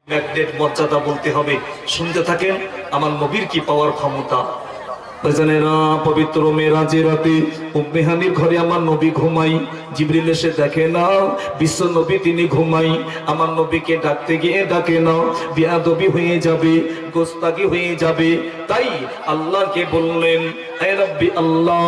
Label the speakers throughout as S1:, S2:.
S1: Magnet মর্যাদা বলতে হবে। শুনতে থাকেন আমার নবীর কি পাওয়ার ক্ষমতা। পবিত্র মেরাজের রাতে উম্মে হানির ঘরে আমার নবী ঘুমাই, জিবরিল এসে দেখে না বিশ্ব নবী তিনি ঘুমাই। আমার নবীকে ডাকতে গিয়ে ডাকে না, বেয়াদবি হয়ে যাবে, গোস্তাকি হয়ে যাবে। তাই আল্লাহকে বললেন, হে রাব্বি আল্লাহ,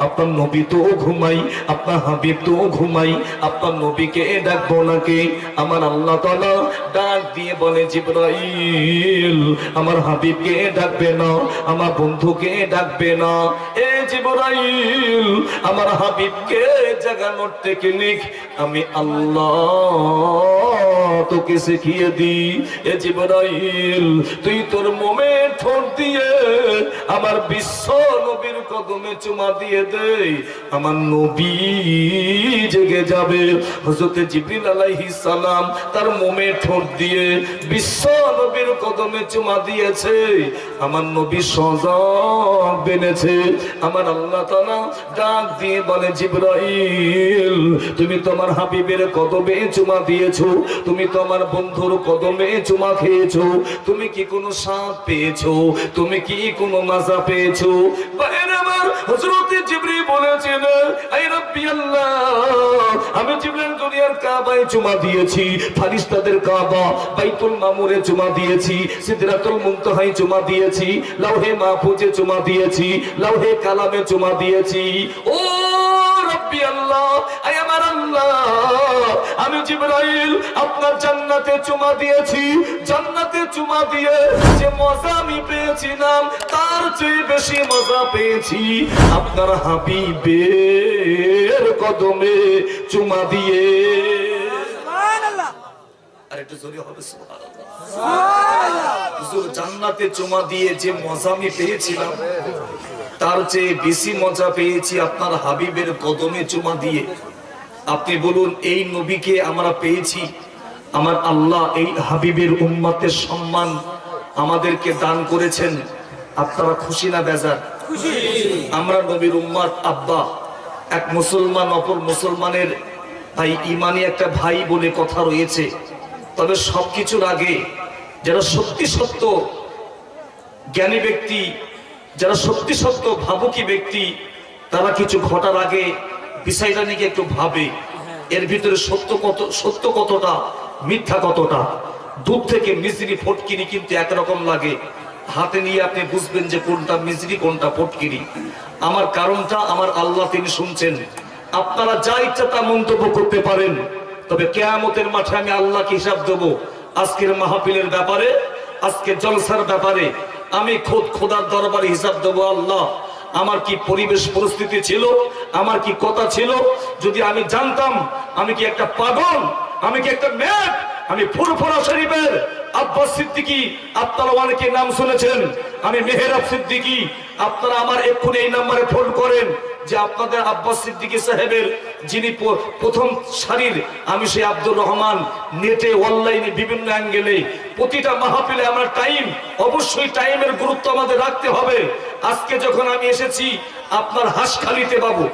S1: আপনার নবী তো ঘুমাই, আপনার হাবিব তো ঘুমাই, আপনার নবীকে ডাকবো নাকি? আমার আল্লাহ তাআলা ডাক দিয়ে বলে, জিবরাইল আমার হাবিবকে ডাকবে না, আমার বন্ধুকে ডাকবে না। এ জিবরাইল আমার হাবিবকে জাগানোর টেকনিক আমি আল্লাহ তোকে শিখিয়ে দি। এ জিবরাইল তুই তোর মোমে ঠোঁট দিয়ে আমার বিশ্ব নবীর কদমে চুমা দিয়ে দে, আমার নবী জেগে যাবে। হযরত জিবরিল আলাইহিস সালাম তার মোমে ঠোঁট দিয়ে বিশ্ব নবীর কদমে চুমা দিয়েছে, আমার নবী সজাগ বেনেছে। আমার আল্লাহ তাআলা ডাক দিয়ে বলে, জিবরাইল তুমি তোমার হাবিবের কদমে চুমা দিয়েছো, তুমি তোমার বন্ধুর কদমে চুমা খেয়েছো, তুমি কি কোনো স্বাদ পেয়েছো, তুমি কি কোনো মজা পেয়েছো? বাইরে আমার হযরত জিবরিল বলেছেন, আই রাব্বি আল্লাহ, আমি জিবরিল দুনিয়ার কাবায় চুমা দিয়েছি, ফারিস্তাদের কাবা বাইতুল মামুরে চুমা দিয়েছি, সিদরাতুল মুনতাহায় চুমা দিয়েছি, লাউহে মাহফুজে চুমা দিয়েছি, লাউহে কালামে চুমা দিয়েছি। ও রাব্বি আল্লাহ, আয় আমার আল্লাহ, আমি জিবরাইল আপনার জান্নাতে চুমা দিয়েছি, জান্নাতে চুমা দিয়ে যে মজা আমি পেয়েছিলাম তার চেয়ে বেশি মজা পেয়েছি আপনার হাবিবের কদমে চুমা দিয়ে। সুবহানাল্লাহ, আর একটু জোরে হবে সুবহানাল্লাহ। হুজুর জান্নাতে চুমা দিয়ে যে মজা আমি পেয়েছিলাম তার চেয়ে বেশি মজা পেয়েছি আপনার হাবিবের কদমে চুমা দিয়ে। আপনি বলুন, এই নবীকে আমরা পেয়েছি, আমার আল্লাহ এই হাবিবের উম্মতের সম্মান আমাদেরকে দান করেছেন। আপনারা খুশি না বেজার? খুশি। আমরা নবীর উম্মত। আব্বা এক মুসলমান অপর মুসলমানের ভাই, ইমানি একটা ভাই বলে কথা রয়েছে। তবে সবকিছুর আগে যারা সত্যি সত্য জ্ঞানী ব্যক্তি, যারা সত্যি সত্য ভাবুকি ব্যক্তি, তারা কিছু ঘটার আগে বিষয়টা নিয়ে একটু ভাবে এর ভিতরে সত্য কতটা, মিথ্যা কতটা। দূর থেকে মিজরি ফটকিরি কিন্তু একরকম লাগে, হাতে নিয়ে আপনি বুঝবেন যে কোনটা মিজরি কোনটা ফটকিরি। আমার কারণটা আমার আল্লাহ তিনি শুনছেন। আপনারা যা ইচ্ছা তা মন্তব্য করতে পারেন, তবে কিয়ামতের মাঠে আমি আল্লাহকে হিসাব দেবো। আজকের মাহফিলের ব্যাপারে, আজকের জলসার ব্যাপারে আমি খোদার দরবারে হিসাব দেবো। আল্লাহ আমার কি পরিবেশ পরিস্থিতি ছিল, আমার কি কথা ছিল, যদি আমি জানতাম আমি কি একটা পাগল, আমি কি একটা ম্যাপ, আমি ফুরফুরা শরীফের আব্বাস সিদ্দিকী, আপনারা অনেকে নাম শুনেছেন, আমি মেহেরাব সিদ্দিকী। আপনারা আমার এক্ষুনি এই নাম্বারে ফোন করেন যে আপনাদের আব্বাস সিদ্দিকী সাহেবের যিনি প্রথম সারির, আমি সেই আব্দুর রহমান। নেটে অনলাইনে বিভিন্ন অ্যাঙ্গেলে প্রতিটা মাহফিলে আমরা টাইম, অবশ্যই টাইমের গুরুত্ব আমাদের রাখতে হবে। আজকে যখন আমি এসেছি আপনার হাঁসখালিতে বাবু,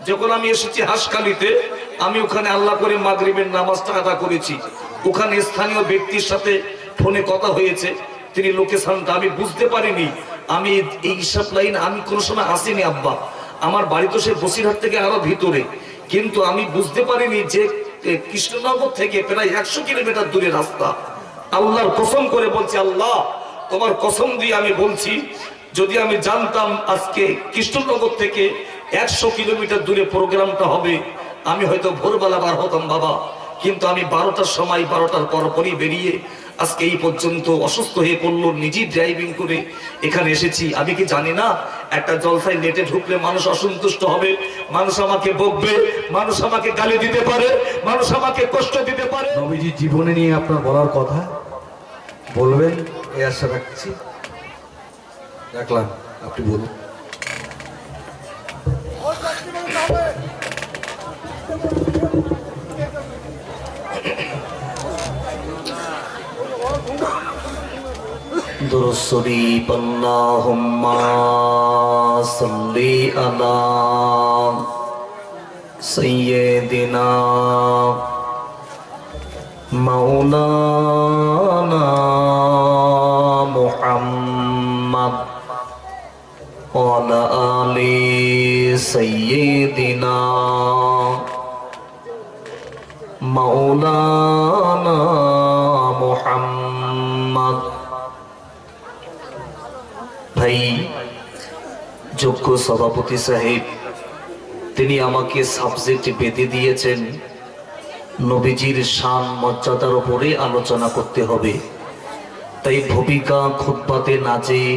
S1: যখন আমি এসেছি হাঁসখালিতে, আমি ওখানে আল্লাহ করে মাগরিবের নামাজটা আদা করেছি। ওখানে স্থানীয় ব্যক্তির সাথে ফোনে কথা হয়েছে, তিনি লোকেশনটা আমি বুঝতে পারিনি। আমি এই হিসাব লাইন আমি কোনো সময় আসিনি আব্বা, আমার বাড়ি তো সে বসিরহাট থেকে আরো ভিতরে, কিন্তু আমি বুঝতে পারিনি যে কৃষ্ণনগর থেকে প্রায় 100 কিলোমিটার দূরে রাস্তা। আল্লাহর কসম করে বলছি, আল্লাহ তোমার কসম দিয়ে আমি বলছি, যদি আমি জানতাম আজকে কৃষ্ণনগর থেকে 100 কিলোমিটার দূরে প্রোগ্রামটা হবে, আমি হয়তো ভোরবেলা বার হতাম বাবা। কিন্তু আমি 12টার সময়, 12টার পরপরই বেরিয়ে আজকে এই পর্যন্ত অসুস্থ হয়ে পড়লো, নিজেই ড্রাইভিং করে এখানে এসেছি। আমি কি জানি না একটা জলসায় নেটে ঢুকলে মানুষ অসন্তুষ্ট হবে, মানুষ আমাকে বকবে, মানুষ আমাকে গালি দিতে পারে, মানুষ আমাকে কষ্ট দিতে পারে।
S2: নবীজি জীবনে নিয়ে আপনার বলার কথা বলবেন এই আশা রাখছি। রাখলাম, আপনি বলুন।
S1: দুরূদ শরীফ, আল্লাহুম্মা সাল্লি আলা সাইয়্যিদিনা মাওলানা মুহাম্মদ ওয়ালা আলি সাইয়্যিদিনা মাওলানা মুহাম্মদ। ভাই যোগ্য সভাপতি সাহেব, তিনি আমাকে সাবজেক্ট বেঁধে দিয়েছেন, নবীজির শান মর্যাদার উপরে আলোচনা করতে হবে। তাই ভূমিকা খুতবাতে না যেয়ে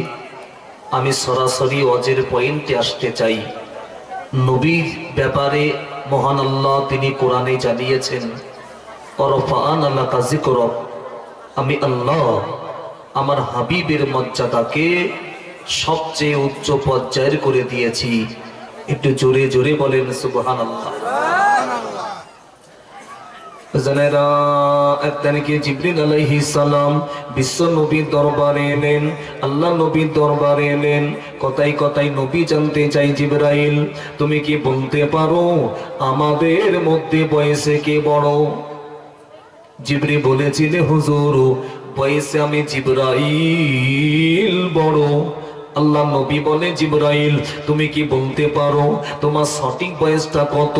S1: আমি সরাসরি ওয়াজের পয়েন্টে আসতে চাই। নবীর ব্যাপারে মহান আল্লাহ তিনি কোরআনে জানিয়েছেন, ওয়ারফা'না লাকা যিকরাক, আমি আল্লাহ আমার হাবিবের মর্যাদাকে সবচেয়ে উচ্চ পর্যায়ের করে দিয়েছি। একটু জোরে জোরে বলেন সুবহানাল্লাহ। জানেরা, একদিন কি জিবরিল আলাইহিস সালাম বিশ্ব নবীর দরবারে এলেন, আল্লাহ নবীর দরবারে এলেন। কথাই কথাই নবী জানতে চাই, জিবরাইল তুমি কি বলতে পারো আমাদের মধ্যে বয়সে কে বড়? জিবরিল বলেছিল, হুজুর বয়সে আমি জিবরাইল বড়। আল্লাহ নবী বলে, জিবরাইল তুমি কি বলতে পারো তোমার সঠিক বয়সটা কত?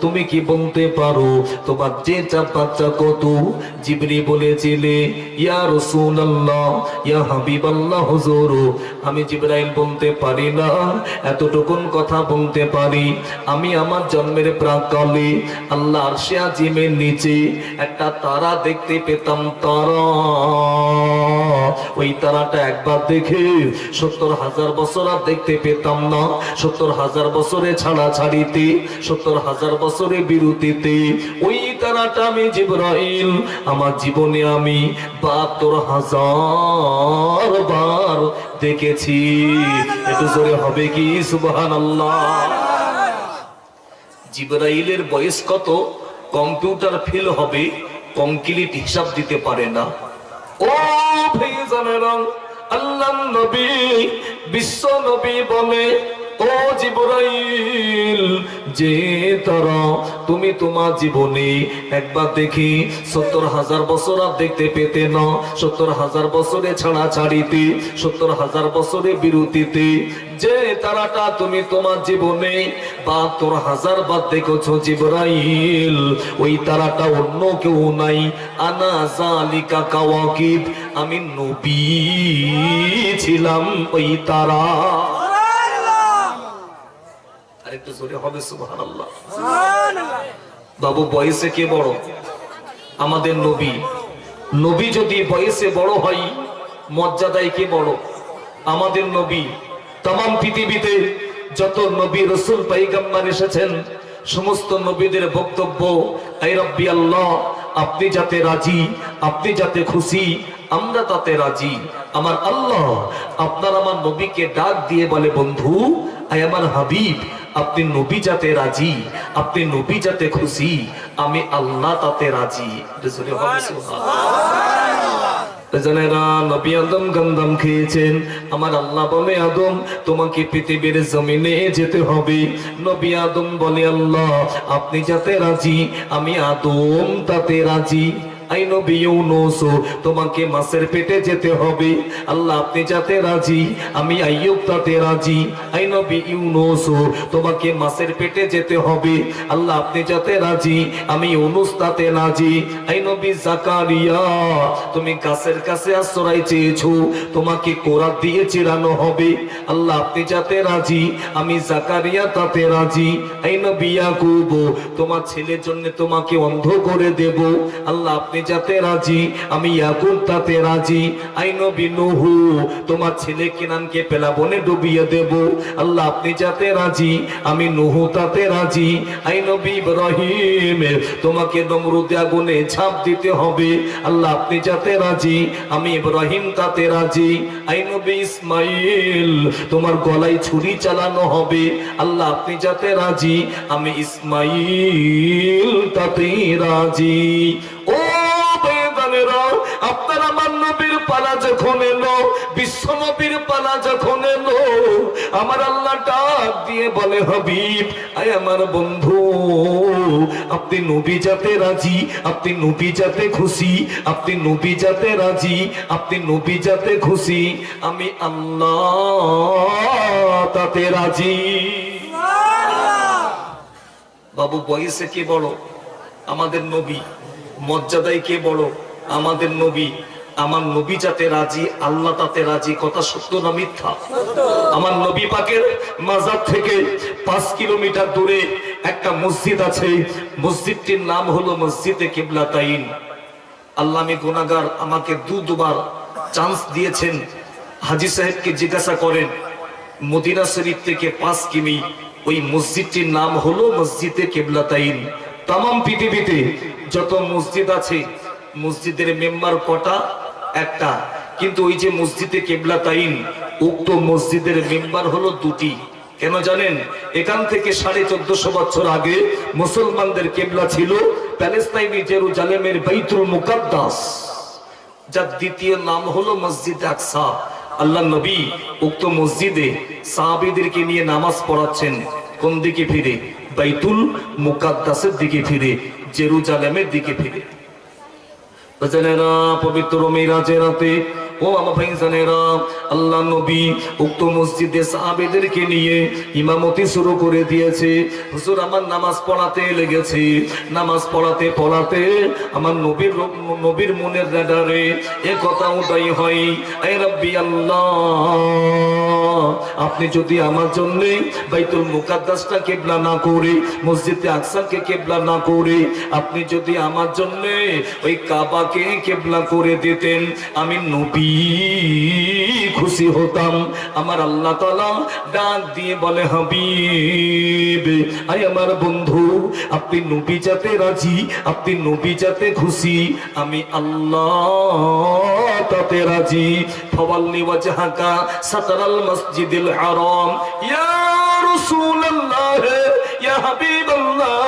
S1: তুমি কি বলতে পারো তোমার যেটা বাচ্চা কত? জিবরিল বলেছিলে, ইয়া রাসূলুল্লাহ, ইয়া হাবিবাল্লাহ, হুজুর আমি জিবরাইল বলতে পারি না, এতটুকুন কথা বলতে পারি। আমি আমার জন্মের প্রাক্কালে আল্লাহ আরশে আজিমের নিচে একটা তারা দেখতে পেতাম। তারা, ওই তারাটা একবার দেখে 70,000 বছর আর দেখতে পেতাম না। 70,000 বছরে ছাড়া ছাড়িতে, 70,000 বছরে বিরতিতে ওই তারাটা আমি জিবরাইল আমার জীবনে আমি 72,000 বার দেখেছি। একটু জোরে হবে কি সুবহানাল্লাহ। জিবরাইলের বয়স কত কম্পিউটার ফেল হবে, কমপ্লিট হিসাব দিতে পারে না। ও ভাইজানেরা, আল্লাহ নবী বিশ্ব নবী বলে, ও জিবরাইল যে তারা তুমি তোমার জীবনে একবার দেখি 70,000 বছর আর দেখতে পেতে না। 70,000 বছরে ছাড়া ছাড়িতে, 70,000 বছরে বিরতিতে যে তারাটা তুমি তোমার জীবনে 72,000 বার দেখেছো জিবরাইল, ওই তারাটা অন্য কেউ নাই। আনা জালিকা কাওয়াকিব, আমি নবী ছিলাম ওই তারা। আরেকটু জোরে হবে সুবহানাল্লাহ। বাবু বয়সে কে বড়? আমাদের নবী। নবী যদি বয়সে বড় হয়, মর্যাদায় কে বড়? আমাদের নবী। तमाम পৃথিবীতে যত নবী রাসূল পয়গম্বর এসেছেন, সমস্ত নবীদের বক্তব্য, আই রব্বি আল্লাহ আপনি যাতে রাজি, আপনি যাতে খুশি, আমরা তাতে রাজি। আমার আল্লাহ আপনার আমার নবীকে ডাক দিয়ে বলে, বন্ধু আয় আমার হাবিব, আপনি নবী যাতে রাজি, আপনি নবী যাতে খুশি, আমি আল্লাহ তাতে রাজি। জানেরা, নবী আদম গন্ধম খেয়েছেন। আমার আল্লাহ বলে, আদম তোমাকে পৃথিবীর জমিনে যেতে হবে। নবী আদম বলে, আল্লাহ আপনি যাতে রাজি, আমি আদম তাতে রাজি। আই নবী ইউনূস তোমাকে মাছের পেটে যেতে হবে। আল্লাহ আপনি যাতে রাজি, আমি আইয়ুব তাতে রাজি। আই নবী ইউনূস তোমাকে মাছের পেটে যেতে হবে। আল্লাহ আপনি যাতে রাজি, আমি ইউনূস তাতে রাজি। আই নবী জাকারিয়া তুমি গাছের কাছে আশ্রয় চেয়েছো, তোমাকে কোরাত দিয়ে চিরানো হবে। আল্লাহ আপনি যাতে রাজি, আমি জাকারিয়া তাতে রাজি। আই নবী ইয়াকুব তোমার ছেলের জন্য তোমাকে অন্ধ করে দেব। আল্লাহ আপনি যাতে রাজি, আমি ইয়াকুব তাতে রাজি। আই নবী নূহ তোমার ছেলে কেনানকে প্লাবনে ডুবিয়ে দেব। আল্লাহ আপনি যাতে রাজি, আমি নূহ তাতে রাজি। আই নবী ইব্রাহিম তোমাকে নমরুদে আগুনে ঝাঁপ দিতে হবে। আল্লাহ আপনি যাতে রাজি, আমি ইব্রাহিম তাতে রাজি। আই নবী ইসমাইল তোমার গলায় ছুরি চালানো হবে। আল্লাহ আপনি যাতে রাজি, আমি ইসমাইল তাতে রাজি। ও আপনার আমার নবীর পালা যখন এলো, বিশ্ব নবীর পালা যখন এলো, আমার আল্লাহ ডাক দিয়ে বলে হাবিব, আয় আমার বন্ধু, আপনি নবী যাতে রাজি, আপনি নবী যাতে খুশি, আপনি নবী যাতে রাজি, আপনি নবী যাতে খুশি, আমি আল্লাহ তাতে রাজি। বাবু বয়সে কে বড়? আমাদের নবী। মর্যাদায় কে বড়? আমাদের নবী। আমার নবী যাতে রাজি, আল্লাহ তাতে রাজি। কথা সত্য না মিথ্যা? আমার নবী পাকের মাজার থেকে 5 কিলোমিটার দূরে একটা মসজিদ আছে, মসজিদটির নাম হলো মসজিদে কিবলাতাইন। আল্লাহ, আমি গুনাহগার, আমাকে দুবার চান্স দিয়েছেন। হাজী সাহেবকে জিজ্ঞাসা করেন, মদিনা শরীফ থেকে 5 কিমি, ওই মসজিদটির নাম হলো মসজিদে কিবলাতাইন। তামাম পৃথিবীতে যত মসজিদ আছে, মসজিদের মেম্বার কটা? একটা। কিন্তু ওই যে মসজিদে কিবলাতাইন, উক্ত মসজিদের মেম্বার হলো 2টি। কেন জানেন? এখান থেকে 1450 বছর আগে মুসলমানদের কিবলা ছিল প্যালেস্তাইনি জেরুজালেমের বাইতুল মুকাদ্দাস, যার দ্বিতীয় নাম হলো মসজিদ আকসা। আল্লাহ নবী উক্ত মসজিদে সাহাবীদেরকে নিয়ে নামাজ পড়াচ্ছেন। কোন দিকে ফিরে? বাইতুল মুকাদ্দাসের দিকে ফিরে, জেরুজালেমের দিকে ফিরে। পবিত্র মিরাজের রাতে ও আমার ভাইজানেরা, আল্লাহ নবী উক্ত মসজিদে সাহাবীদেরকে নিয়ে ইমামতি শুরু করে দিয়েছে। হুজুর আমার নামাজ পড়াতে লেগেছে। নামাজ পড়াতে পড়াতে আমার নবীর মনের রাডারে এ কথা উদয় হয়, এ রাব্বি আল্লাহ, আপনি যদি আমার জন্য বাইতুল মুকাদ্দাসটা কিবলা না করে, মসজিদে আকসাকে কিবলা না করে, আপনি যদি আমার জন্য ওই কাবাকে কিবলা করে দিতেন, আমি নবী খুশি হতাম। আমার আল্লাহ তাআলা ডাক দিয়ে বলে হাবিব, আয় আমার বন্ধু, আপনি নবী যাতে রাজি, আপনি নবী যাতে খুশি, আমি আল্লাহ তাতে রাজি। ফাওয়াল্লি ওয়াজহাকা সাতরাল মসজিদিল হারাম ইয়া রাসূলুল্লাহ ইয়া হাবিবাল্লাহ।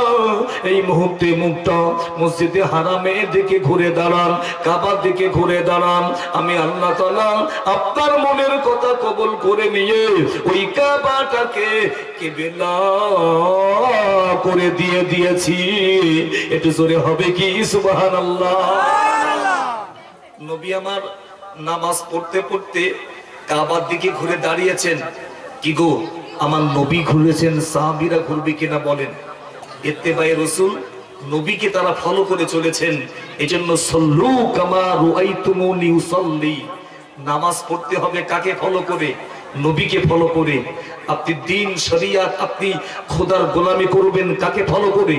S1: এই মুহূর্তে মুখটা মসজিদে হারামের দিকে ঘুরে দাঁড়ান, কাবার দিকে ঘুরে দাঁড়ান। আমি আল্লাহ তাআলা আপনার মনের কথা কবুল করে নিয়ে ওই কাবাটাকে কিবলা করে দিয়েছি। একটু জোরে হবে কি সুবহানাল্লাহ? নবী আমার নামাজ পড়তে পড়তে কাবার দিকে ঘুরে দাঁড়িয়েছেন। কি গো, আমার নবী ঘুরেছেন, সাহাবীরা ঘুরবে কিনা বলেন? ইত্তেবায়ে রাসূল, নবীকে তারা ফলো করে চলেছেন। এজন্য সল্লু কামা রাআইতুমুনি উসাল্লি। নামাজ পড়তে হবে কাকে ফলো করে? নবীকে ফলো করে। আপনি দ্বীন শরিয়াত, আপনি খোদার গোলামি করবেন কাকে ফলো করে?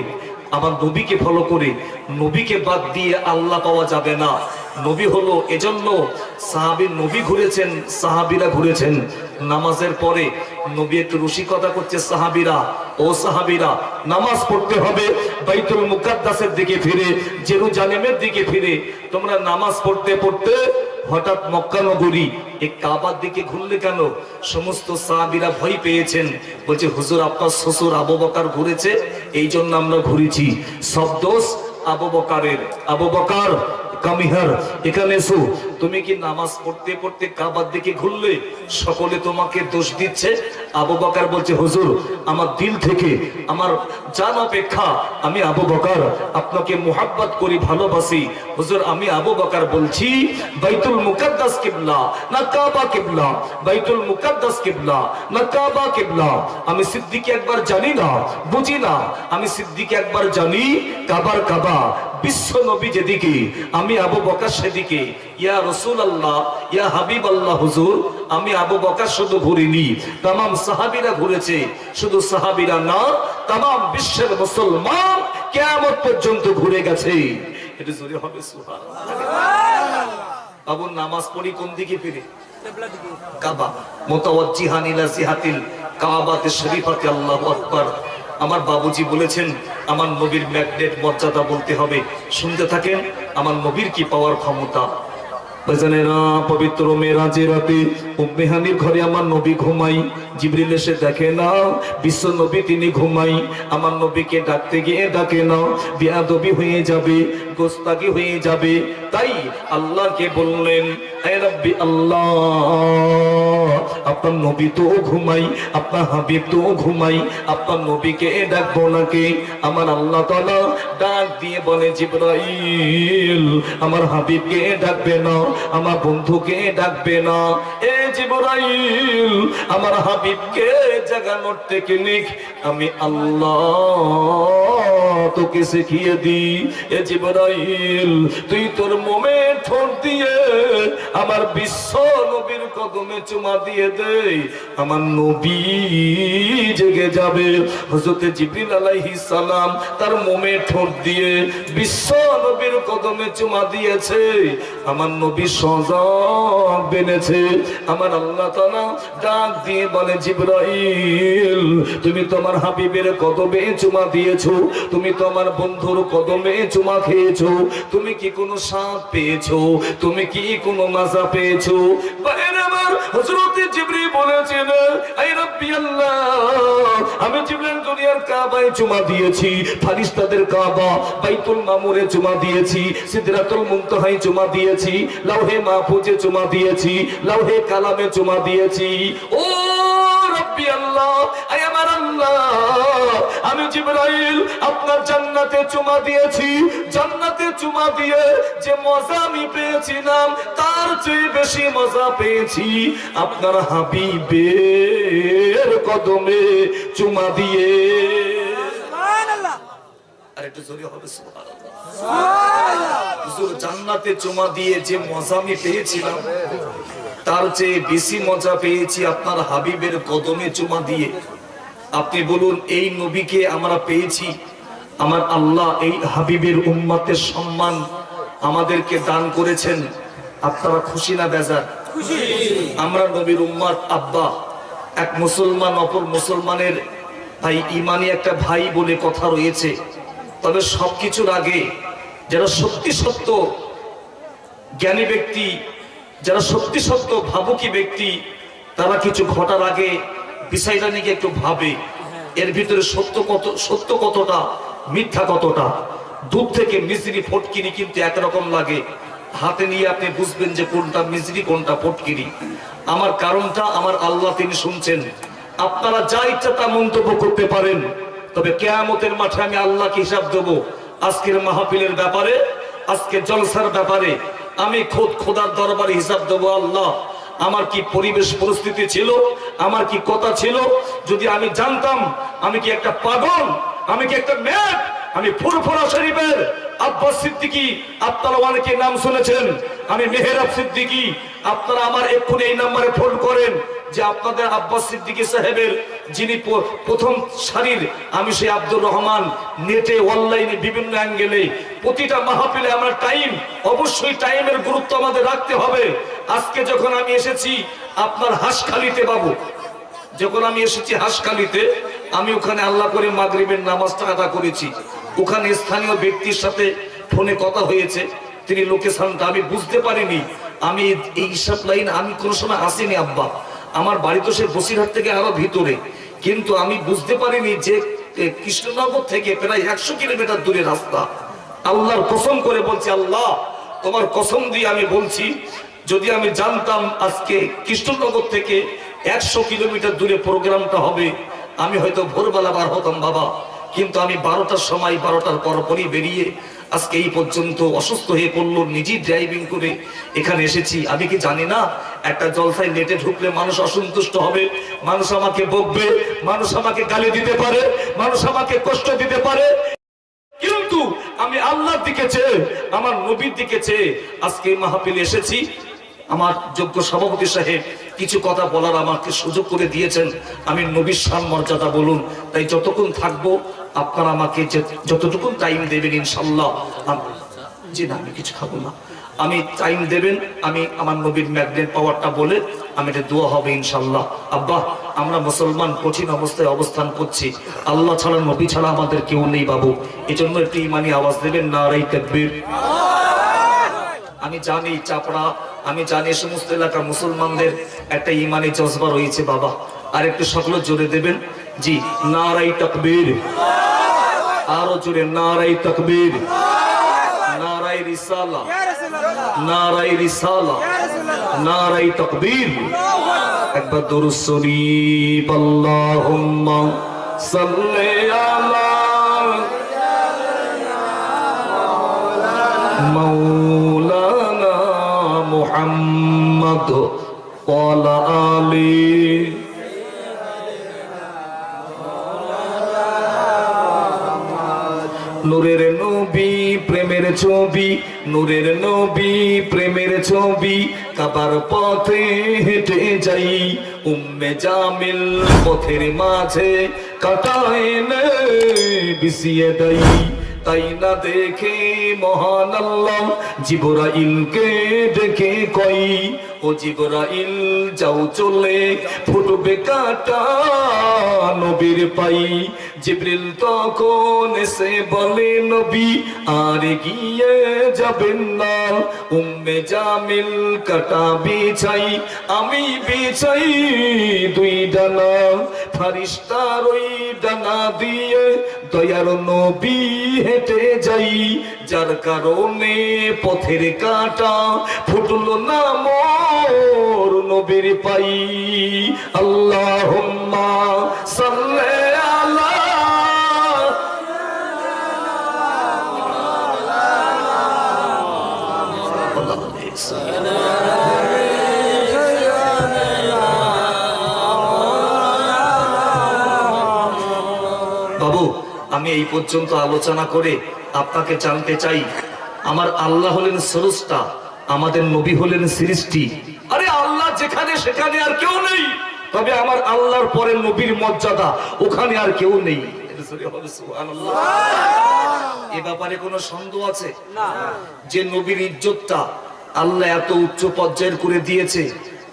S1: আমার নবীকে ফলো করে। নবীকে বাদ দিয়ে আল্লাহ পাওয়া যাবে না। নবী হলো, এজন্য সাহাবী, নবী ঘুরেছেন, সাহাবীরা ঘুরেছেন। নামাজের পরে নবী একটু রসিকতা করছে, সাহাবীরা, ও সাহাবীরা, নামাজ পড়তে হবে বাইতুল মুকাদ্দাসের দিকে ফিরে, জেরুজালেমের দিকে ফিরে। তোমরা নামাজ পড়তে পড়তে হঠাৎ মক্কা নগরী এই কাবার দিকে ঘুরলে কেন? সমস্ত সাহাবীরা ভয় পেয়েছেন। বলছে, হুজুর আপনার শ্বশুর আবু বকর ঘুরেছে, এই জন্য আমরা ঘুরেছি। সব দোষ আবু বকরের। আবু বকর কামিহার, এখানে এসো। তুমি কি নামাজ পড়তে পড়তে কাবার দিকে ঘুরলে? সকলে তোমাকে দোষ দিচ্ছে। আবু বকর বলছে, হুজুর আমার দিল থেকে, আমার জান অপেক্ষা আমি আবু বকর আপনাকে মুহাব্বত করি, ভালোবাসি। হুজুর আমি আবু বকর বলছি, বাইতুল মুকাদ্দাস কিবলা না কাবা কিবলা? বাইতুল মুকাদ্দাস কিবলা না কাবা কিবলা? আমি সিদ্দিক একবার জানি না, বুঝি না। আমি সিদ্দিক একবার জানি, কাবার কাবা, বিশ্ব নবী যেদিকে, আমি আবু বকর সেদিকে। ইয়া রাসূলুল্লাহ, ইয়া হাবিবাল্লাহ, হুজুর আমি আবু বকর শুধু ঘুরিনি, तमाम সাহাবীরা ঘুরেছে। শুধু সাহাবীরা না, तमाम বিশ্বের মুসলমান কিয়ামত পর্যন্ত ঘুরে গেছে। এটা জোরে হবে সুবহানাল্লাহ। আবু নামাজ পড়ি কোন দিকে ফিরে? কিবলা দিকে, কাবা। মুতাওয়াজ্জিহান ইলা জিহাতিল কাবাতে শরীফাতে। আল্লাহু আকবার। আমার বাবুজি বলেছেন, আমার নবীর ম্যাগনেট মর্যাদা বলতে হবে। শুনতে থাকেন আমার নবীর কি পাওয়ার ক্ষমতা। বাজানেরা পবিত্র মেরাজের রাতে উম্মে হানির ঘরে আমার নবী ঘুমাই, জিবরিল এসে দেখে না বিশ্ব নবী তিনি ঘুমাই, আমার নবীকে ডাকতে গিয়ে ডাকে না, বেয়াদবি হয়ে যাবে, গোস্তাকি হয়ে যাবে। তাই আল্লাহকে বললেন, হে রব্বি আল্লাহ, আপনার নবী তো ঘুমাই, আপনার হাবিব তো ঘুমাই, আপনার নবীকে ডাকবো নাকি? আমার আল্লাহ তাআলা ডাক দিয়ে বলে, জিবরাইল আমার হাবিবকে ডাকবে না, আমার বন্ধুকে ডাকবে না। এ জিবরাইল আমার হাবিবকে জাগানোর টেকনিক আমি আল্লাহ তোকে শিখিয়ে দি। এ জিবরাইল তুই তোর মোমে ঠোঁট দিয়ে আমার বিশ্ব নবীর কদমে চুমা দিয়ে দে, আমার নবী জেগে যাবে। হযরত জিবরিল আলাইহিস সালাম তার মোমে ঠোঁট দিয়ে বিশ্ব নবীর কদমে চুমা দিয়েছে, আমার নবী সজাগ বেনেছে। আমার আল্লাহ তাআলা ডাক দিয়ে বলে, জিবরাইল তুমি তোমার হাবিবের কদমে চুমা দিয়েছো, তুমি তোমার বন্ধুর কদমে চুমা খেয়েছো, তুমি কি কোনো স্বাদ পেয়েছো, তুমি কি কোনো মজা পেয়েছো? বাইরে আমার হযরত জিবরিল বলেছেন, আই রাব্বি আল্লাহ, আমি জিবরিল দুনিয়ার কাবায় চুমা দিয়েছি, ফারিস্তাদের কাবা বাইতুল মামুরে চুমা দিয়েছি, সিদরাতুল মুনতাহায় চুমা দিয়েছি, লাউহে মাহফুজে চুমা দিয়েছি, লাউহে কালামে চুমা দিয়েছি। ও রব্বি আল্লাহ, আয় আমার আল্লাহ, আমি জিবরাইল আপনার জান্নাতে চুমা দিয়েছি, জান্নাতে চুমা দিয়ে যে মজা আমি পেয়েছিলাম তার চেয়ে বেশি মজা পেয়েছি আপনার হাবিবের কদমে চুমা দিয়ে। সুবহানাল্লাহ, আর একটু জোরে হবে সুবহানাল্লাহ। হুজুর জান্নাতে চুমা দিয়ে যে মজা আমি পেয়েছিলাম তার চেয়ে বেশি মজা পেয়েছি আপনার হাবিবের কদমে চুমা দিয়ে। আপনি বলুন, এই নবীকে আমরা পেয়েছি, আমার আল্লাহ এই হাবিবের উম্মতের সম্মান আমাদেরকে দান করেছেন, আপনারা খুশি না বেজার? আমরা নবীর উম্মত। আব্বা এক মুসলমান অপর মুসলমানের ভাই, ইমানি একটা ভাই বলে কথা রয়েছে। তবে সবকিছুর আগে যারা সত্যি সত্য জ্ঞানী ব্যক্তি, যারা সত্যি সত্য ভাবুকি ব্যক্তি, তারা কিছু ঘটার আগে বিষয়টা নিয়ে একটু ভাবে এর ভিতরে সত্য কতটা, মিথ্যা কতটা। দূর থেকে মিজরি ফটকিরি কিন্তু একরকম লাগে, হাতে নিয়ে আপনি বুঝবেন যে কোনটা মিজরি কোনটা ফটকিরি। আমার কারণটা আমার আল্লাহ তিনি শুনছেন। আপনারা যা ইচ্ছা তা মন্তব্য করতে পারেন, তবে কিয়ামতের মাঠে আমি আল্লাহকে হিসাব দেব। আজকের মাহফিলের ব্যাপারে, আজকে জলসার ব্যাপারে আমি খোদার দরবারে হিসাব দেবো। আল্লাহ আমার কি পরিবেশ পরিস্থিতি ছিল, আমার কি কথা ছিল, যদি আমি জানতাম আমি কি একটা পাগল, আমি কি একটা মেয়ে, আমি ফুরফুরা শরীফের আব্বাস সিদ্দিকী, আপনারা অনেকে নাম শুনেছেন, আমি মেহেরাব সিদ্দিকী, আপনারা আমার এক্ষুনি এই নাম্বারে ফোন করেন যে আপনাদের আব্বাস সিদ্দিকী সাহেবের যিনি প্রথম সারির, আমি সেই আব্দুর রহমান। নেটে অনলাইনে বিভিন্ন অ্যাঙ্গেলে প্রতিটা মাহফিলে আমরা টাইম, অবশ্যই টাইমের গুরুত্ব আমাদের রাখতে হবে। আজকে যখন আমি এসেছি আপনার হাঁসখালিতে বাবু, যখন আমি এসেছি হাঁসখালিতে, আমি ওখানে আল্লাহ করে মাগরিবের নামাজটা আদা করেছি। ওখানে স্থানীয় ব্যক্তির সাথে ফোনে কথা হয়েছে, তিনি লোকেশনটা আমি বুঝতে পারিনি। আমি এই হিসাব লাইন আমি কোনো সময় আসিনি আব্বা, আমার বাড়ি তো সে বসিরহাট থেকে আরো ভিতরে, কিন্তু আমি বুঝতে পারিনি যে কৃষ্ণনগর থেকে প্রায় 100 কিলোমিটার দূরে রাস্তা। আল্লাহর কসম করে বলছি, আল্লাহ তোমার কসম দিয়ে আমি বলছি, যদি আমি জানতাম আজকে কৃষ্ণনগর থেকে 100 কিলোমিটার দূরে প্রোগ্রামটা হবে, আমি হয়তো ভোরবেলা বার হতাম বাবা। কিন্তু আমি 12টার সময়, 12টার পরপরই বেরিয়ে আজকে এই পর্যন্ত অসুস্থ হয়ে পড়লো, নিজেই ড্রাইভিং করে এখানে এসেছি। আমি কি জানি না একটা জলসায় লেটে ঢুকলে মানুষ অসন্তুষ্ট হবে, মানুষ আমাকে বকবে, মানুষ আমাকে গালি দিতে পারে, মানুষ আমাকে কষ্ট দিতে পারে, কিন্তু আমি আল্লাহর দিকে চেয়ে, আমার নবীর দিকে চেয়ে আজকে এই মাহফিলে এসেছি। আমার যোগ্য সভাপতি সাহেব কিছু কথা বলার আমাকে সুযোগ করে দিয়েছেন, আমি নবীর শান মর্যাদা বলুন। তাই যতক্ষণ থাকবো আপনারা আমাকে যতটুকু টাইম দেবেন ইনশাল্লাহ। জি না, আমি কিছু খাবো না, আমি টাইম দেবেন, আমি আমার নবীর ম্যাগনেট পাওয়ারটা বলে আমি এটা দোয়া হবে ইনশাল্লাহ। আব্বা আমরা মুসলমান কঠিন অবস্থায় অবস্থান করছি, আল্লাহ ছাড়া নবী ছাড়া আমাদের কেউ নেই বাবু, এজন্য একটু ইমানি আওয়াজ দেবেন, নারায়ে তাকবীর। আমি জানি চাপড়া, আমি জানি সমস্ত এলাকার মুসলমানদের একটা ইমানি জজবা রয়েছে বাবা। আর একটু সকলে জোরে দেবেন জি, নারাই তাকবীর, আরো জোরে নারাই তাকবীর, নারাই রিসালা, নারাই রিসালা, নারাই তাকবীর। একবার দুরূদ শরীফ, আল্লাহুম্মা সাল্লি আলা মাওলানা মুহাম্মদ ওয়া আলা আলি। নূরের নবী প্রেমের ছবি, নূরের নবী প্রেমের ছবি, কাবার পথে হেঁটে যাই, উম্মে জামিল পথের মাঝে কাটায় নে বিছিয়ে দেই। তাই না দেখে মহান আল্লাহ জিবরাইলকে ডেকে কই, ও জিবরাইল যাও চলে ফুটবে কাটা নবীর পাই। জিবরিল তখন এসে বলে নবী আর গিয়ে যাবেন না, উম্মে জামিল কাটা বিছাই আমি বিছাই দুই ডানা, ফারিস্তার ওই ডানা দিয়ে দয়ার নবী হেঁটে যাই, যার কারণে পথের কাটা ফুটলো না মোর নবীর পাই। আল্লাহুম্মা সাল্লি আলা বাবু, আমি এই পর্যন্ত আলোচনা করে আপনাকে জানতে চাই, আমার আল্লাহ হলেন স্রষ্টা, আমাদের নবী হলেন সৃষ্টি। আরে আল্লাহ যেখানে সেখানে আর কেউ নেই, তবে আমার আল্লাহর পরে নবীর মর্যাদা, ওখানে আর কেউ নেই। এ ব্যাপারে কোনো সন্দেহ আছে যে নবীর ইজ্জতটা আল্লাহ এত উচ্চ পর্যায়ের করে দিয়েছে?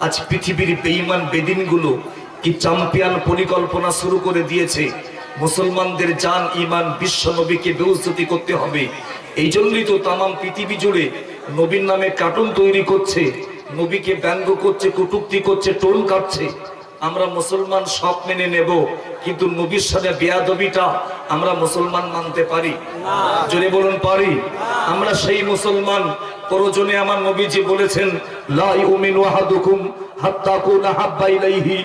S1: আজ পৃথিবীর বেঈমান বেদিনগুলো কি চ্যাম্পিয়ন পরিকল্পনা শুরু করে দিয়েছে, মুসলমানদের জান ইমান বিশ্ব নবীকে বেইজ্জতি করতে হবে। এই জন্যই তো তামাম পৃথিবী জুড়ে নবীর নামে কার্টুন তৈরি করছে, নবীকে ব্যঙ্গ করছে, কটূক্তি করছে, টোল কাটছে। আমরা মুসলমান সব মেনে নেব, কিন্তু নবীর সাথে বেয়াদবিটা আমরা মুসলমান মানতে পারি? জোরে বলুন পারি? আমরা সেই মুসলমান, প্রয়োজনে আমার নবীজি বলেছেন লা ইউমিনু আহাদুকুম হাত্তা কুনা হাব্বা ইলাইহি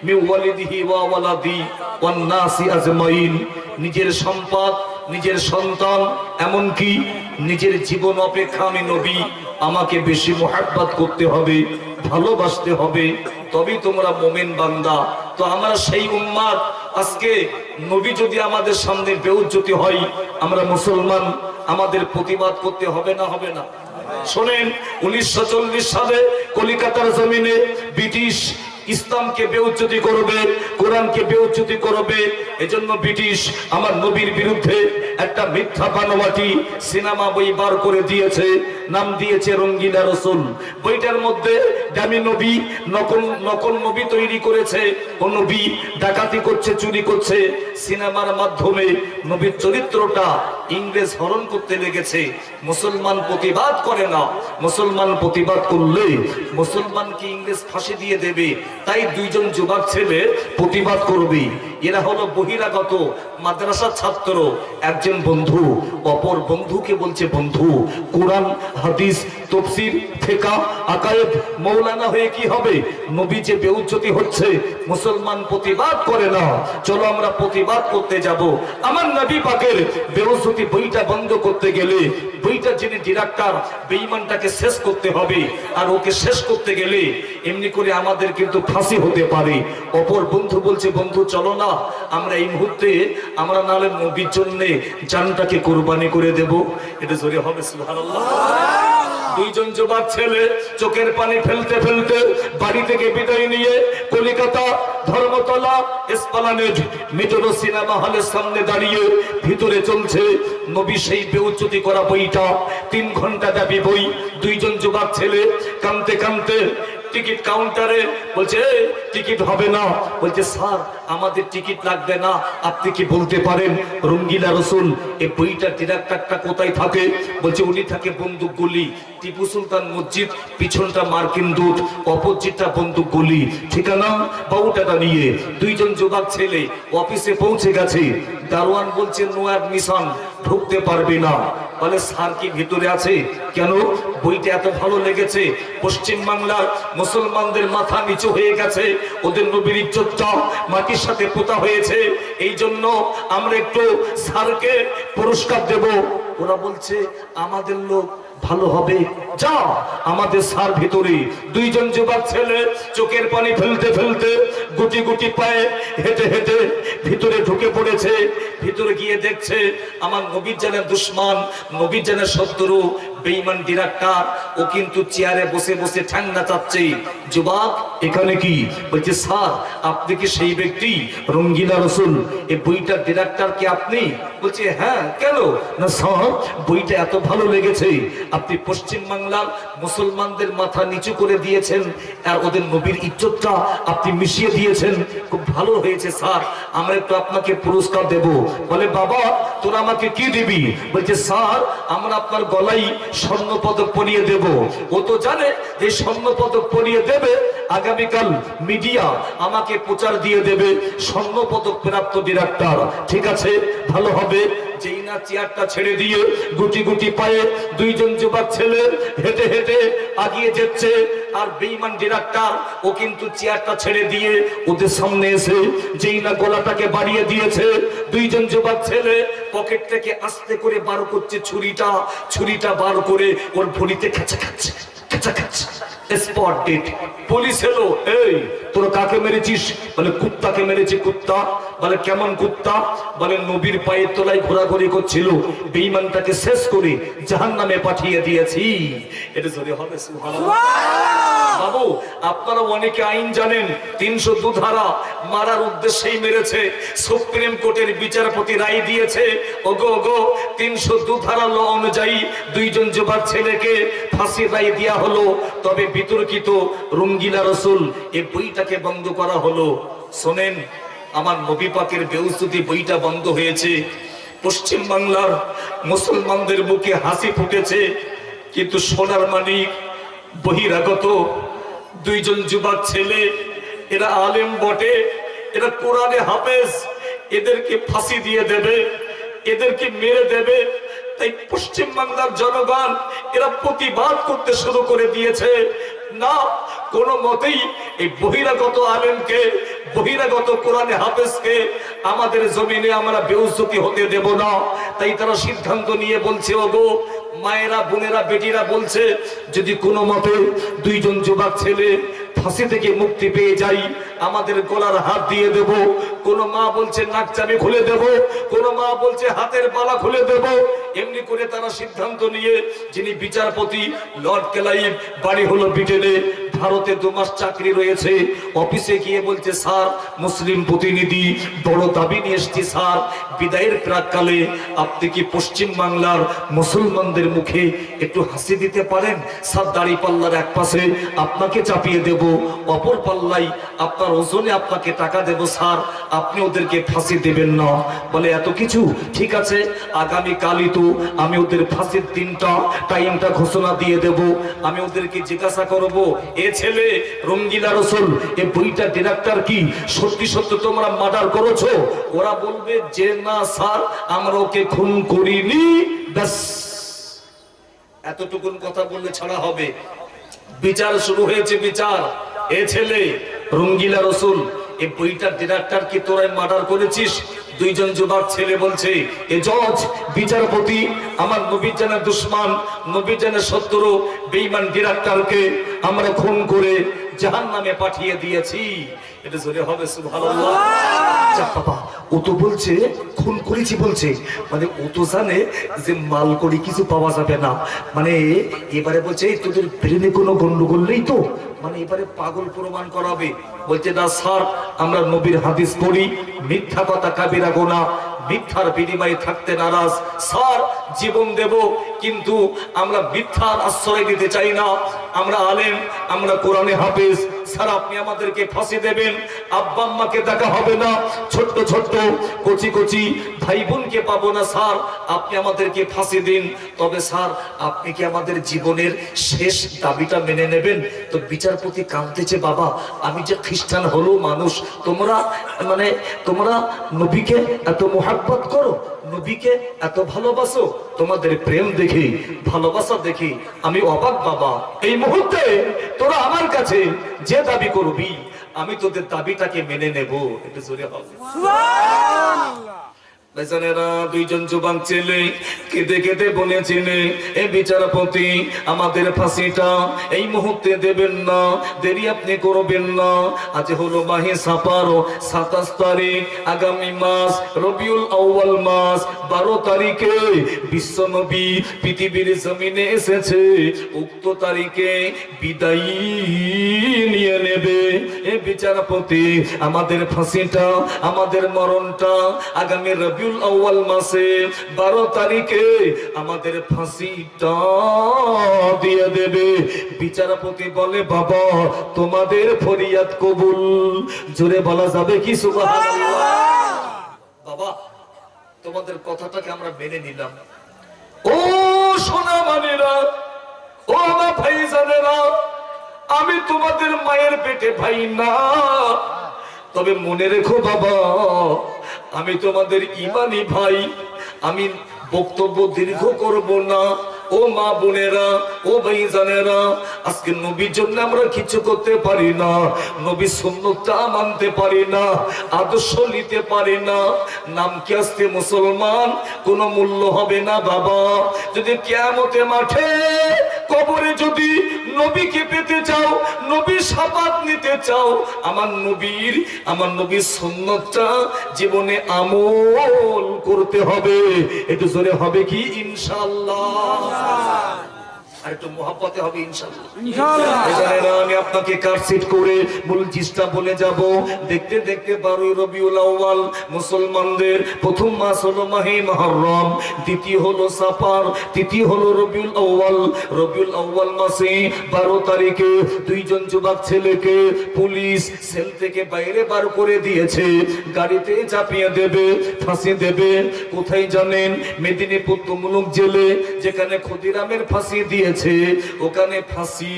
S1: মিন ওয়ালিদিহি ওয়া ওয়ালাদি ওয়ান নাসি আজমাইন। নিজের সম্পদ, নিজের সন্তান, এমনকি নিজের জীবন অপেক্ষা আমি নবী, আমাকে বেশি মুহাব্বত করতে হবে, ভালোবাসতে হবে, তবেই তোমরা মুমিন বান্দা। তো আমরা সেই উম্মাত, আজকে নবী যদি আমাদের সামনে বেইজ্জতি হয়, আমরা মুসলমান, আমাদের প্রতিবাদ করতে হবে না? হবে না? শোনেন, 1940 সালে কলিকাতার জমিনে ব্রিটিশ ইসলামকে বেইজ্জতি করবে, কোরআনকে বেইজ্জতি করবে, এজন্য ব্রিটিশ আমার নবীর বিরুদ্ধে একটা মিথ্যা বানোয়াটি সিনেমা বই বার করে দিয়েছে, নাম দিয়েছে রঙ্গিলা রসুল। বইটার মধ্যে দামি নবী, নকল নবী তৈরি করেছে, ও নবী ডাকাতি করছে, চুরি করছে, সিনেমার মাধ্যমে নবীর চরিত্রটা ইংরেজ হরণ করতে লেগেছে। মুসলমান প্রতিবাদ করে না, মুসলমান প্রতিবাদ করলে মুসলমানকে ইংরেজ ফাঁসি দিয়ে দেবে। তাই দুইজন যুবক ছেলে প্রতিবাদ করবে। এরা হলো বহিরাগত মাদ্রাসার ছাত্র। একজন বন্ধু অপর বন্ধুকে বলছে, বন্ধু কোরআন হাদিস তাফসীর ফিকহ আকায়েদ মৌলানা হয়ে কি হবে? নবী যে বেইজ্জতি হচ্ছে, মুসলমান প্রতিবাদ করে না, চলো আমরা প্রতিবাদ করতে যাব। আমার নবী পাকের বেইজ্জতি বইটা বন্ধ করতে গেলে, বইটা যিনি ডিরেক্টর, বেঈমানটাকে শেষ করতে হবে। আর ওকে শেষ করতে গেলে এমনি করে আমাদের কিন্তু ফাঁসি হতে পারে। অপর বন্ধু বলছে, বন্ধু চলো না, আমরা এই মুহূর্তে আমরা নালে নবীর জন্য জানটাকে কুরবানি করে দেব। এটা জোরে হবে সুবহানাল্লাহ। দুইজন যুবক ছেলে চোখের পানি ফেলতে ফেলতে বাড়ি থেকে বিদায় নিয়ে Kolkata Dharmatala Esplanade metro cinema হলের সামনে দাঁড়িয়ে ভিতরে চলছে নবী সেই বেইজ্জতি করা বইটা। 3 ঘন্টা ব্যাপী বই। দুইজন যুবক ছেলে কাঁদতে কাঁদতে টিকিট কাউন্টারে, বলছে এই, টিকিট হবে না। বলছে স্যার আমাদের টিকিট লাগবে না, আপনি কি বলতে পারেন রঙ্গিলা রসুল এই বইটার ডিরেক্টরটা কোথায় থাকে? বলছে উনি থাকে বন্দুক গলি, টিপু সুলতান মসজিদ, পিছনটা মার্কিন দূত, অপোজিটটা বন্দুক গলি। ঠিকানা বাউটাটা নিয়ে দুইজন যুবক ছেলে অফিসে পৌঁছে গেছে। দারোয়ান বলছে নো অ্যাডমিশন, ঢুকতে পারবে না। বলে স্যার কি ভিতরে আছে? কেন? বইটা এত ভালো লেগেছে, পশ্চিম বাংলার মুসলমানদের মাথা নিচু হয়ে গেছে, ওদের নবীর ইজ্জতটা মাটির সাথে পোতা হয়েছে, এই জন্য আমরা একটু স্যারকে পুরস্কার দেব। ওরা বলছে আমাদের লোক ভালো হবে, যা আমাদের স্যার ভিতরে। দুইজন যুবক ছেলে চোখের পানি ফেলতে ফেলতে গুটি গুটি পায়ে হেঁটে হেঁটে ভিতরে ঢুকে পড়েছে। ভিতরে গিয়ে দেখছে আমার নবীর জানের দুশ্মন, নবীর জানের শত্রু, বেঈমান ডিরেক্টর, ও কিন্তু চেয়ারে বসে বসে ঠান্ডা চাচ্ছে। যুবক এখানে কি? বলছে স্যার আপনি কি সেই ব্যক্তি রঙ্গিলা রসুল এই বইটার ডিরেক্টর কি আপনি? বলছে হ্যাঁ। কেন? না স্যার বইটা এত ভালো লেগেছে, আপনি পশ্চিম বাংলার মুসলমানদের মাথা নিচু করে দিয়েছেন আর ওদের নবীর ইজ্জতটা আপনি মিশিয়ে দিয়েছেন, খুব ভালো হয়েছে স্যার, আমরা একটু আপনাকে পুরস্কার দেব। বলে বাবা তোরা আমাকে কি দিবি? বলছে স্যার আমরা আপনার গলায় স্বর্ণ পদক পরিয়ে দেব। ও তো জানে যে স্বর্ণ পদক পরিয়ে দেবে, আগামীকাল মিডিয়া আমাকে প্রচার দিয়ে দেবে স্বর্ণ পদক প্রাপ্ত ডিরেক্টর। ঠিক আছে ভালো হবে। যেই না চেয়ারটা ছেড়ে দিয়ে গুটি গুটি পায়ে দুইজন যুবক ছেলে হেঁটে হেঁটে আগিয়ে যাচ্ছে, আর বেঈমান ডিরেক্টর ও কিন্তু চেয়ারটা ছেড়ে দিয়ে ওদের সামনে এসে যেই না গলাটাকে বাড়িয়ে দিয়েছে, দুইজন যুবক ছেলে পকেট থেকে আস্তে করে বার করছে ছুরিটা বার করে ওর ভরিতে খেচা খাচ্ছে। Spot date. পুলিশ এলো, এই তোরা কাকে মেরেছিস? বলে কুত্তাকে মেরেছে। কুত্তা? বলে কেমন কুত্তা? বলে নবীর পায়ের তলায় ঘোরাঘুরি করছিল, বেঈমানটাকে শেষ করে জাহান্নামে পাঠিয়ে দিয়েছি। এটা যদি হবে সুবহানাল্লাহ। বাবু আপনারা অনেকে আইন জানেন, 302 ধারা মারার উদ্দেশ্যেই মেরেছে, সুপ্রিম কোর্টের বিচারপতি রায় দিয়েছে। ওগো 302 ধারা ল অনুযায়ী দুইজন যুবক ছেলেকে ফাঁসির রায় দেওয়া হলো। তবে বিতর্কিত রঙ্গিলা রসুল এই বইটাকে বন্ধ করা হলো। শোনেন আমার নবী পাকের বেউস্তুতি বইটা বন্ধ হয়েছে, পশ্চিম বাংলার মুসলমানদের মুখে হাসি ফুটেছে, কিন্তু সোনার মানিক বহিরাগত দুইজন যুবক ছেলে, এরা আলেম বটে, এরা কোরআনে হাফেজ, এদেরকে ফাঁসি দিয়ে দেবে, এদেরকে মেরে দেবে। তাই পশ্চিম বাংলার জনগণ এরা প্রতিবাদ করতে শুরু করে দিয়েছে, না কোনো মতেই এই বহিরাগত আলেমকে, বহিরাগত কোরআনে হাফেজকে আমাদের জমিনে আমরা বেউজ্জতি হতে দেব না। তাই তারা সিদ্ধান্ত নিয়ে বলছে, ওগো মায়েরা, বোনেরা, বেটিরা বলছে যদি কোনো মতে দুইজন যুবক ছেলে ফাঁসি থেকে মুক্তি পেয়ে যাই, আমাদের গলার হাত দিয়ে দেব। কোন মা বলছে নাক চাবি খুলে দেব, কোন মা বলছে হাতের বালা খুলে দেব। এমনি করে তারা সিদ্ধান্ত নিয়ে, যিনি বিচারপতি লর্ড ক্লাইভ, বাড়ি হলো ব্রিটেনে, ভারতে 2 মাস চাকরি রয়েছে, অফিসে গিয়ে বলছে স্যার মুসলিম প্রতিনিধি, বড় দাবি নিয়ে এসছি স্যার, বিদায়ের প্রাককালে আপনি কি পশ্চিম বাংলার মুসলমানদের মুখে একটু হাসি দিতে পারেন? স্যার দাড়ি পাল্লার এক পাশে আপনাকে চাপিয়ে দেব, অপর পাল্লাই আপনার ওজনে আপনাকে টাকা দেব স্যার, আপনি ওদেরকে ফাঁসি দেবেন না। বলে এত কিছু? ঠিক আছে, আগামী কালই তো আমি ওদের ফাঁসির দিনটা, টাইমটা ঘোষণা দিয়ে দেব। আমি ওদেরকে জিজ্ঞাসা করব, এ ছেলে রঙ্গিলা রসুল এই বইটা ডিরেক্টর কি সত্যি সত্যি তোমরা মার্ডার করেছো? ওরা বলবে যে না স্যার আমরা ওকে খুন করিনি। ব্যাস এতটুকুন কথা বললে ছাড়া হবে। বিচার শুরু হয়েছে, বিচার। এ ছেলে রঙ্গিলা রসুল এই বইটার ডিরেক্টর কি তোরাই মার্ডার করেছিস? দুইজন যুবক ছেলে বলছে, এ জজ, বিচারপতি, আমার নবীর জানের দুশ্মন, নবীর জানের শত্রু বেঈমান ডিরেক্টরকে আমরা খুন করে জাহান্নামে পাঠিয়ে দিয়েছি। এটা জোরে হবে সুবহানাল্লাহ। বাবা ও তো বলছে খুন করেছি বলছে, মানে ও তো জানে যে মাল করে কিছু পাওয়া যাবে না, মানে এবারে বলছে তোদের ব্রেনে কোনো গন্ডগোল নেই তো, মানে এবারে পাগল প্রমাণ করাবে। বলছে না স্যার আমরা নবীর হাদিস পড়ি, মিথ্যা কথা কাবিরা গুনাহ, মিথ্যার বিনিময়ে থাকতে নারাজ, স্যার জীবন দেব। কিন্তু আমরা মিথ্যার আশ্রয় দিতে চাই না। আমরা আলেম, আমরা কোরআনে হাফেজ। স্যার আপনি আমাদেরকে ফাঁসি দেবেন, আব্বা আম্মাকে দেখা হবে না, ছোট্ট ছোট্ট কচি কচি ভাই বোনকে পাবো না, স্যার আপনি আমাদেরকে ফাঁসি দিন। তবে স্যার আপনি কি আমাদের জীবনের শেষ দাবিটা মেনে নেবেন? তো বিচারপতি কাঁদতেছে, বাবা আমি যে খ্রিস্টান হলো মানুষ, তোমরা নবীকে এত মোহাব্বত করো, নবীকে এত ভালোবাসো, তোমাদের প্রেম দেখি, ভালোবাসা দেখি আমি অবাক বাবা। এই মুহূর্তে তোরা আমার কাছে যে দাবি করবি আমি তোদের দাবিটাকে মেনে নেব। একটু জোরে হবে। বেচারেরা দুইজন যুবক ছেলে কেঁদে কেঁদে বলেছিলেন, এ বিচারপতি আমাদের ফাঁসিটা এই মুহূর্তে দেবেন না, দেরি আপনি করবেন না। আজ হলো মাহে সাফার 27 তারিখ, আগামী মাস রবিউল আউয়াল মাস 12 তারিখে বিশ্ব নবী পৃথিবীর জমিনে এসেছে। উক্ত তারিখে বিদায় নিয়ে নেবে। এ বিচারপতি আমাদের ফাঁসিটা, আমাদের মরণটা আগামী রবিউল আউয়াল মাসে 12 তারিখে আমাদের ফাঁসিটা দিয়ে দেবে। বিচারপতি বলে, বাবা তোমাদের ফরিয়াদ কবুল। জোরে বলা যাবে কি সুবহানাল্লাহ? বাবা তোমাদের কথাটাকে আমরা মেনে নিলাম। ও সোনা মানেরা, ও আমার ভাইজানেরা, আমি তোমাদের মায়ের পেটে ভাই না, তবে মনে রেখো বাবা আমি তোমাদের ইমানি ভাই। আমি বক্তব্য দীর্ঘ করব না। ও মা বোনেরা, ও ভাইজানেরা, আজকে নবীর জন্য আমরা কিছু করতে পারি না, নবীর সুন্নতটা মানতে পারি না, আদর্শ নিতে পারি না, নাম কি আজকে মুসলমান কোনো মূল্য হবে না বাবা। যদি কিয়ামতের মাঠে কবরে যদি নবীকে পেতে চাও, নবীর শাফাত নিতে চাও, আমার নবীর সুন্নতটা জীবনে আমল করতে হবে। একটু জোরে হবে কি ইনশাআল্লাহ? আর একটু মহব্বতে হবে ইনশাআল্লাহ। আমি আপনাকে কারসিট করে মূল জিনিসটা বলে যাব। দেখতে দেখতে 12 রবিউল আউয়াল মুসলমানদের প্রথম মাস হলো মাহে মুহররম, দ্বিতীয় হলো সাফার, তৃতীয় হলো রবিউল আউয়াল। রবিউল আউয়াল মাসে 12 তারিখে দুইজন যুবক ছেলেকে পুলিশ সেল থেকে বাইরে বার করে দিয়েছে। গাড়িতে চাপিয়ে দেবে, ফাঁসি দেবে। কোথায় জানেন? মেদিনীপুর তমলুক জেলে, যেখানে ক্ষুদিরামের ফাঁসি দিয়ে ওখানে ফাঁসি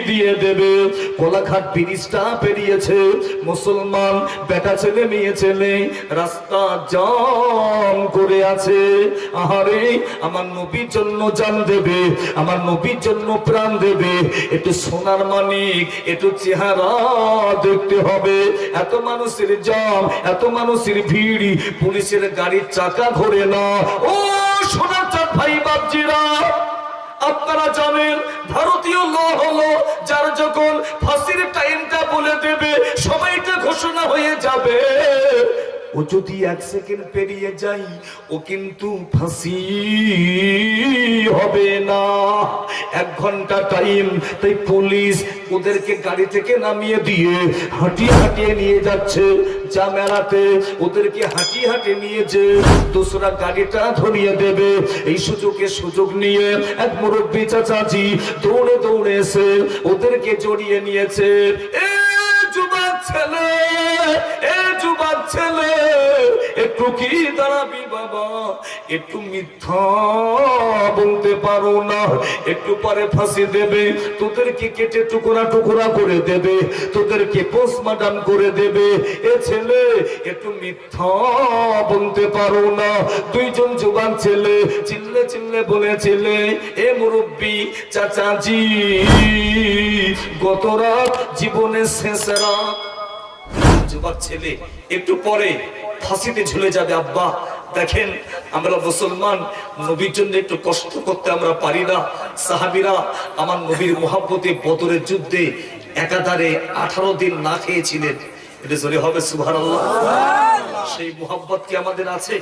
S1: দিয়ে দেবে। কোলাঘাট ব্রিজটা পেরিয়েছে, মুসলমান বেটা ছেলে মেয়ে ছেলে রাস্তা জাম করে আছে। আহারে আমার নবীর জন্য জান দেবে, আমার নবীর জন্য প্রাণ দেবে। একটু সোনার মানিক, একটু চেহারা দেখতে হবে। এত মানুষের জাম, এত মানুষের ভিড়, পুলিশের গাড়ির চাকা ঘোরে না। ও সোনার চাঁদ ভাই বাপজিরা, আপনারা জানেন ভারতীয় ল হলো যার যখন ফাঁসির টাইমটা বলে দেবে, সময়টা ঘোষণা হয়ে যাবে, ও যদি 1 সেকেন্ড পেরিয়ে যাই ও কিন্তু ফাঁসি হবে না। 1 ঘন্টা টাইম। তাই পুলিশ ওদেরকে গাড়ি থেকে নামিয়ে দিয়ে হাঁটিয়ে হাঁটিয়ে নিয়ে যাচ্ছে। যা মেলাতে ওদেরকে হাঁটিয়ে হাঁটিয়ে নিয়েছে, দোসরা গাড়িটা ধরিয়ে দেবে। এই সুযোগ নিয়ে এক মুরব্বী চাচাজি দৌড়ে দৌড়ে এসে ওদেরকে জড়িয়ে নিয়েছে। এ যুবক ছেলে, এ যুবক ছেলে, একটু কি দাঁড়াবি বাবা? একটু মিথ্যা বলতে পারো না, একটু পরে ফাঁসি দেবে, তোদেরকে কেটে টুকরা টুকরা করে দেবে, তোদেরকে পোস্টমর্টম করে দেবে। এ ছেলে একটু মিথ্যা বলতে পারো না। দুইজন যুবক ছেলে চিল্লে চিল্লে বলেছিলে, এ মুরব্বী চাচাজি গত রাত জীবনের শেষ রাত। যুবক ছেলে একটু পরে ফাঁসিতে ঝুলে যাবে। আব্বা দেখেন আমরা মুসলমান, নবীর জন্য একটু কষ্ট করতে আমরা পারি না। সাহাবীরা আমার নবীর মহব্বতে বদরের যুদ্ধে একাধারে 18 দিন না খেয়েছিলেন। এটা জোরে হবে সুবহানাল্লাহ। সেই মুহাব্বত কি আমাদের আছে?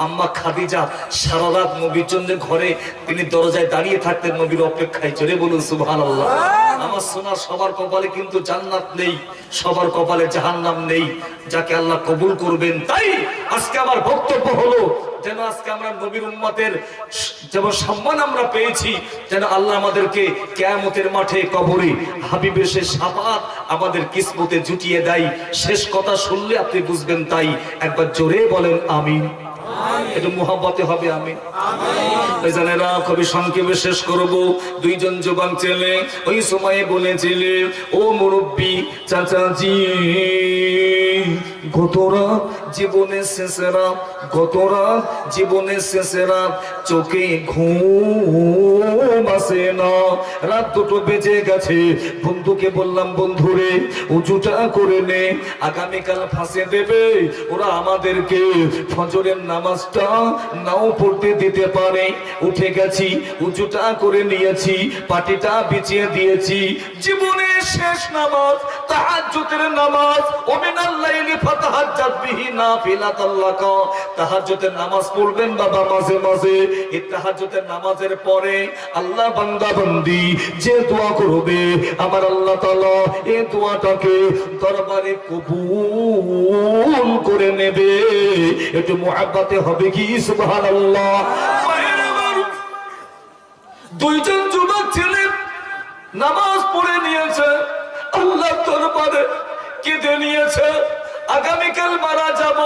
S1: আম্মা খাদিজা সারা রাত নবীর জন্য ঘরে তিনি দরজায় দাঁড়িয়ে থাকতেন নবীর অপেক্ষায়। জোরে বলুন সুবহানাল্লাহ। আমার সোনা সবার কপালে কিন্তু জান্নাত নেই, সবার কপালে জাহান্নাম নেই। যাকে আল্লাহ কবুল করবেন তাই আজকে আমার বক্তব্য হলো যেন আজকে আমরা নবীর উম্মতের যেমন সম্মান আমরা পেয়েছি, যেন আল্লাহ আমাদেরকে কিয়ামতের মাঠে কবরে হাবিবের সে শাফাত আমাদের কিসমতে জুটিয়ে দেয়। শেষ কথা শুনলে আপনি বুঝবেন, তাই একবার জোরে বলেন আমিন। একটু মুহাব্বতে হবে আমিন। জানেরা কবি সংক্ষেপে শেষ করব। দুইজন যুবক ছেলে ওই সময়ে বলেছিলে, ও মুরব্বী চাচাজি, গতরা জীবনের শেষেরা, গতরা জীবনের শেষেরা, চোখে ঘুম আসে না, রাত দুটো বেজে গেছে। বন্ধুকে বললাম, বন্ধুরে উঁচুটা করে নে, আগামীকাল ফাঁসে দেবে ওরা আমাদেরকে, ফজরের নামাজটা নাও পড়তে দিতে পারে। উঠে গেছি, উঁচুটা করে নিয়েছি, পাটিটা বিছিয়ে দিয়েছি। জীবনের শেষ নামাজ তাহাজ্জুদের নামাজ, ও মিনাল লাইলি ফাতাহাজ্জাত বিহি নাফিলাতাল লাক। তাহাজ্জুদের নামাজ পড়বেন বাবা মাঝে মাঝে। এই তাহাজ্জুদের নামাজের পরে আল্লাহ বান্দা বান্দি যে দোয়া করবে, আমার আল্লাহ তাআলা এই দোয়াটাকে দরবারে কবুল করে নেবে। একটু মুহাব্বতে হবে কি সুবহানাল্লাহ। দুইজন যুবক ছেলে নামাজ পড়ে নিয়েছে, আল্লাহ দরবারে কেঁদে নিয়েছে, আগামীকাল মারা যাব,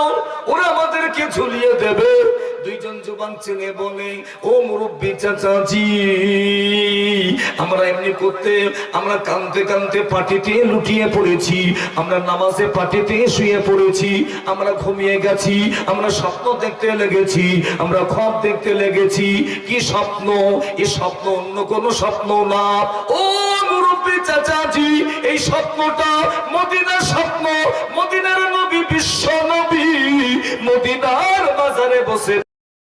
S1: ওরা আমাদেরকে ঝুলিয়ে দেবে। দুইজন যুবক ছেলে বলে, ও মুরব্বী চাচাজি, আমরা এমনি করতে, আমরা কাঁদতে কাঁদতে পাটিতে লুটিয়ে পড়েছি, আমরা নামাজে পাটিতে শুয়ে পড়েছি, আমরা ঘুমিয়ে গেছি, আমরা স্বপ্ন দেখতে লেগেছি, আমরা খ্বব দেখতে লেগেছি। কি স্বপ্ন? এই স্বপ্ন অন্য কোনো স্বপ্ন না। ও মুরব্বী চাচাজি, এই স্বপ্নটা মদিনার স্বপ্ন। মদিনার নবী, বিশ্ব নবী, মদিনার বাজারে বসে